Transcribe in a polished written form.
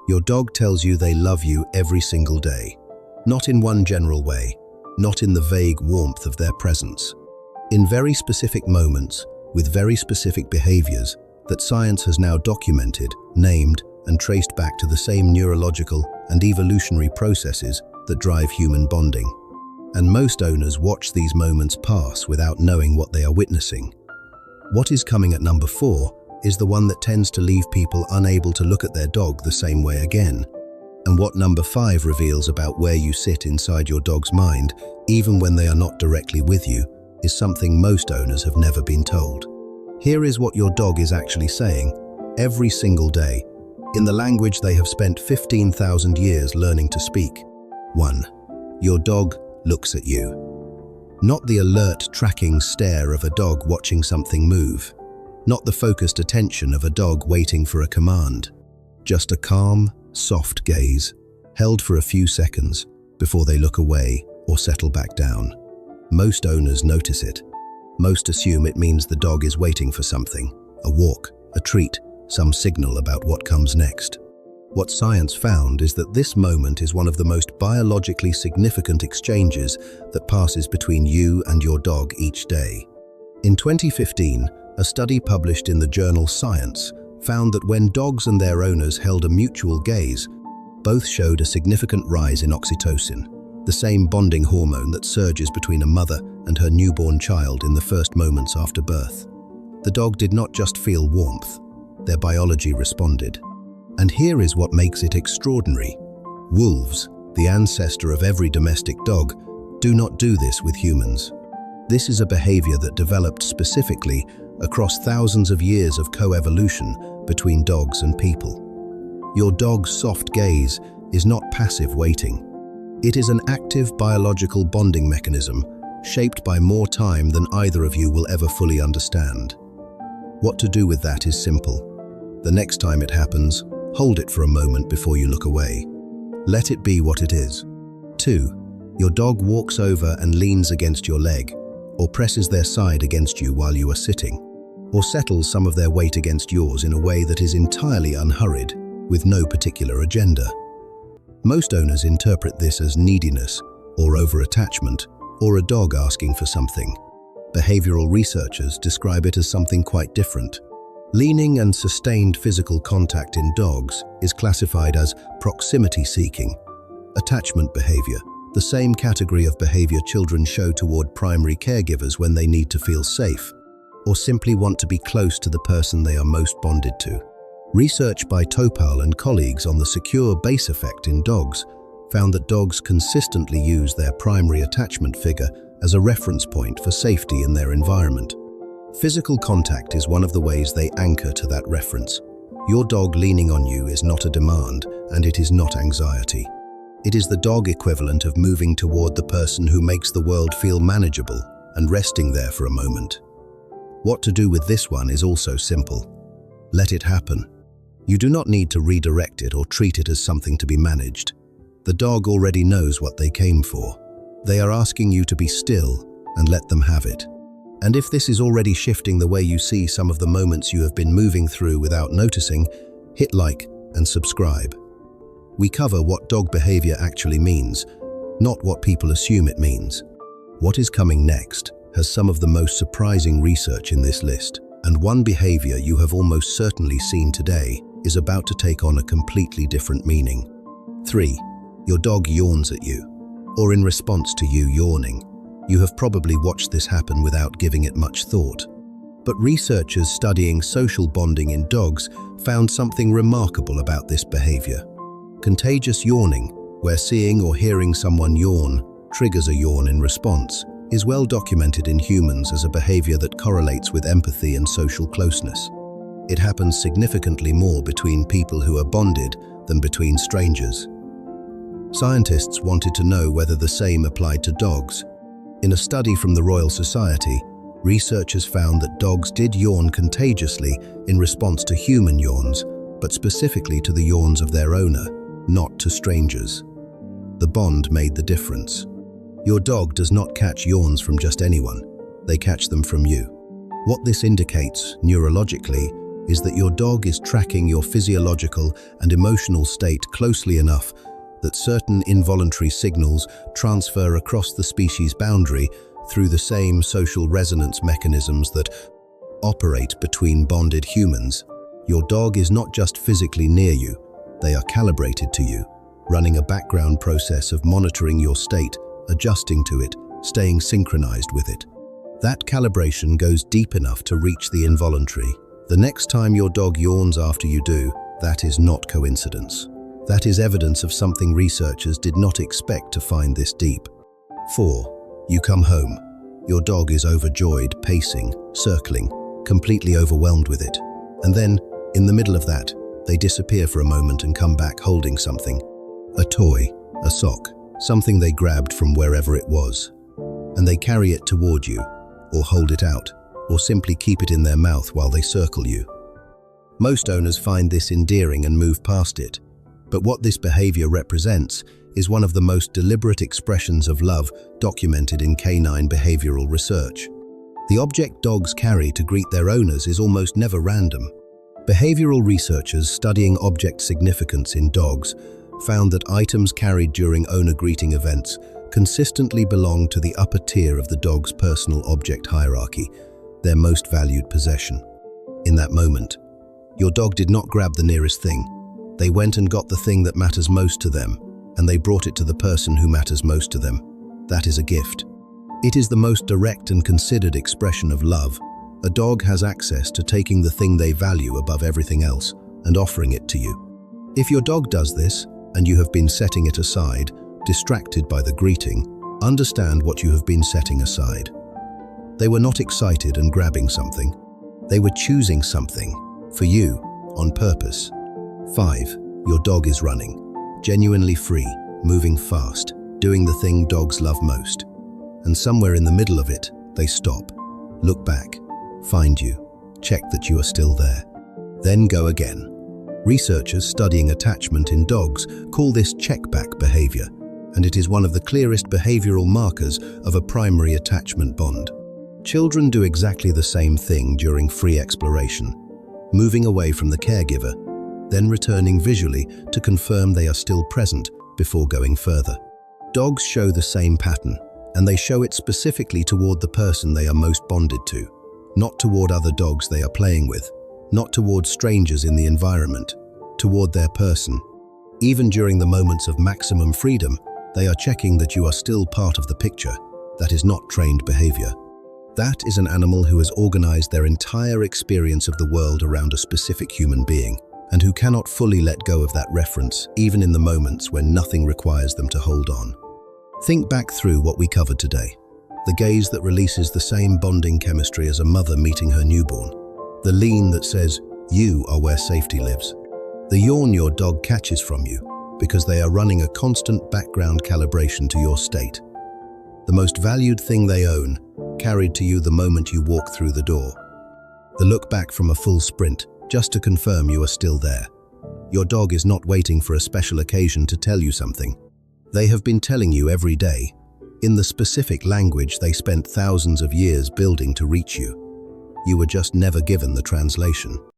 Your dog tells you they love you every single day. Not in one general way, not in the vague warmth of their presence. In very specific moments, with very specific behaviors that science has now documented, named, and traced back to the same neurological and evolutionary processes that drive human bonding. And most owners watch these moments pass without knowing what they are witnessing. What is coming at number 4 is the one that tends to leave people unable to look at their dog the same way again. And what number 5 reveals about where you sit inside your dog's mind, even when they are not directly with you, is something most owners have never been told. Here is what your dog is actually saying, every single day, in the language they have spent 15,000 years learning to speak. 1. Your dog looks at you. Not the alert, tracking stare of a dog watching something move. Not the focused attention of a dog waiting for a command. Just a calm, soft gaze, held for a few seconds before they look away or settle back down. Most owners notice it. Most assume it means the dog is waiting for something, a walk, a treat, some signal about what comes next. What science found is that this moment is one of the most biologically significant exchanges that passes between you and your dog each day. In 2015, a study published in the journal Science found that when dogs and their owners held a mutual gaze, both showed a significant rise in oxytocin, the same bonding hormone that surges between a mother and her newborn child in the first moments after birth. The dog did not just feel warmth, their biology responded. And here is what makes it extraordinary. Wolves, the ancestor of every domestic dog, do not do this with humans. This is a behavior that developed specifically across thousands of years of coevolution between dogs and people. Your dog's soft gaze is not passive waiting. It is an active biological bonding mechanism shaped by more time than either of you will ever fully understand. What to do with that is simple. The next time it happens, hold it for a moment before you look away. Let it be what it is. 2. Your dog walks over and leans against your leg, or presses their side against you while you are sitting, or settles some of their weight against yours in a way that is entirely unhurried, with no particular agenda. Most owners interpret this as neediness, or over-attachment, or a dog asking for something. Behavioral researchers describe it as something quite different. Leaning and sustained physical contact in dogs is classified as proximity seeking, attachment behavior, the same category of behavior children show toward primary caregivers when they need to feel safe, or simply want to be close to the person they are most bonded to. Research by Topal and colleagues on the secure base effect in dogs found that dogs consistently use their primary attachment figure as a reference point for safety in their environment. Physical contact is one of the ways they anchor to that reference. Your dog leaning on you is not a demand, and it is not anxiety. It is the dog equivalent of moving toward the person who makes the world feel manageable and resting there for a moment. What to do with this one is also simple. Let it happen. You do not need to redirect it or treat it as something to be managed. The dog already knows what they came for. They are asking you to be still and let them have it. And if this is already shifting the way you see some of the moments you have been moving through without noticing, hit like and subscribe. We cover what dog behavior actually means, not what people assume it means. What is coming next has some of the most surprising research in this list, and one behavior you have almost certainly seen today is about to take on a completely different meaning. 3. Your dog yawns at you, or in response to you yawning. You have probably watched this happen without giving it much thought. But researchers studying social bonding in dogs found something remarkable about this behavior. Contagious yawning, where seeing or hearing someone yawn triggers a yawn in response, is well documented in humans as a behavior that correlates with empathy and social closeness. It happens significantly more between people who are bonded than between strangers. Scientists wanted to know whether the same applied to dogs. In a study from the Royal Society, researchers found that dogs did yawn contagiously in response to human yawns, but specifically to the yawns of their owner, not to strangers. The bond made the difference. Your dog does not catch yawns from just anyone. They catch them from you. What this indicates, neurologically, is that your dog is tracking your physiological and emotional state closely enough that certain involuntary signals transfer across the species boundary through the same social resonance mechanisms that operate between bonded humans. Your dog is not just physically near you, they are calibrated to you, running a background process of monitoring your state, adjusting to it, staying synchronized with it. That calibration goes deep enough to reach the involuntary. The next time your dog yawns after you do, that is not coincidence. That is evidence of something researchers did not expect to find this deep. 4. You come home. Your dog is overjoyed, pacing, circling, completely overwhelmed with it. And then, in the middle of that, they disappear for a moment and come back holding something. A toy, a sock, something they grabbed from wherever it was. And they carry it toward you, or hold it out, or simply keep it in their mouth while they circle you. Most owners find this endearing and move past it, but what this behavior represents is one of the most deliberate expressions of love documented in canine behavioral research. The object dogs carry to greet their owners is almost never random. Behavioral researchers studying object significance in dogs found that items carried during owner greeting events consistently belong to the upper tier of the dog's personal object hierarchy, their most valued possession. In that moment, your dog did not grab the nearest thing. They went and got the thing that matters most to them, and they brought it to the person who matters most to them. That is a gift. It is the most direct and considered expression of love. A dog has access to taking the thing they value above everything else and offering it to you. If your dog does this, and you have been setting it aside, distracted by the greeting, understand what you have been setting aside. They were not excited and grabbing something. They were choosing something, for you, on purpose. 5. Your dog is running, genuinely free, moving fast, doing the thing dogs love most. And somewhere in the middle of it, they stop, look back, find you, check that you are still there. Then go again. Researchers studying attachment in dogs call this check-back behavior, and it is one of the clearest behavioral markers of a primary attachment bond. Children do exactly the same thing during free exploration, moving away from the caregiver, then returning visually to confirm they are still present before going further. Dogs show the same pattern, and they show it specifically toward the person they are most bonded to, not toward other dogs they are playing with, not toward strangers in the environment, toward their person. Even during the moments of maximum freedom, they are checking that you are still part of the picture. That is not trained behavior. That is an animal who has organized their entire experience of the world around a specific human being, and who cannot fully let go of that reference, even in the moments when nothing requires them to hold on. Think back through what we covered today. The gaze that releases the same bonding chemistry as a mother meeting her newborn. The lean that says, "You are where safety lives." The yawn your dog catches from you, because they are running a constant background calibration to your state. The most valued thing they own, carried to you the moment you walk through the door. The look back from a full sprint, just to confirm you are still there. Your dog is not waiting for a special occasion to tell you something. They have been telling you every day, in the specific language they spent thousands of years building to reach you. You were just never given the translation.